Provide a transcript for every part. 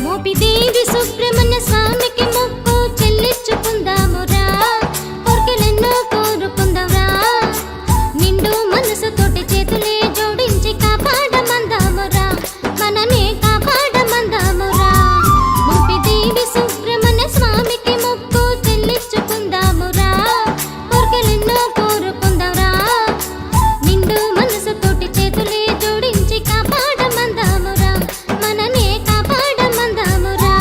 మోపిదేవి సుబ్రహ్మణ్య స్వామికి మొక్కు చెల్లించుకుందామురా, కోర్కెలెన్నో కోరుకుందాంరా. నిండు మనసుతోటి చేతులే జోడించి కాపాడమందామురా, మననే కాపాడమందామురా. మోపిదేవి సుబ్రహ్మణ్య స్వామికి మొక్కు చెల్లించుకుందామురా, కోర్కెలెన్నో కోరుకుందాంరా. నిండు మనసుతోటి చేతులే జోడించి కాపాడమందామురా, మననే కాపాడమందామురా.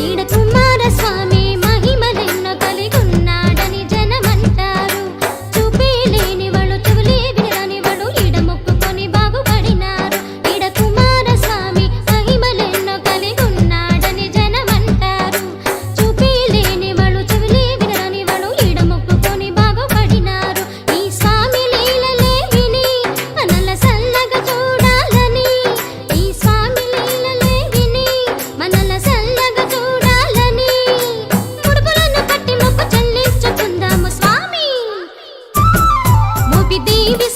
ఈడ కుమారస్వామి మహిమలెన్నో కలిగున్నాడని జనమంటారు. చూపే లేనివాడు చెవులే విననివాడు ఈడ మొక్కుకొని బాగుపడినారు. ఈడ కుమారస్వామి మహిమలెన్నో కలిగున్నాడని జనమంటారు. చూపే లేనివాడు చెవులే విననివాడు ఈడ మొక్కుకొని బాగుపడినారు. ఈ స్వామి లీలలే విని మనల సల్లగా చూడాలని, ఈ స్వామి లీలలే విని మనల సల్లగా చూడాలని, ముడుపులను కట్టి మొక్కు చెల్లించుకుందాము స్వామి. మోపిదేవి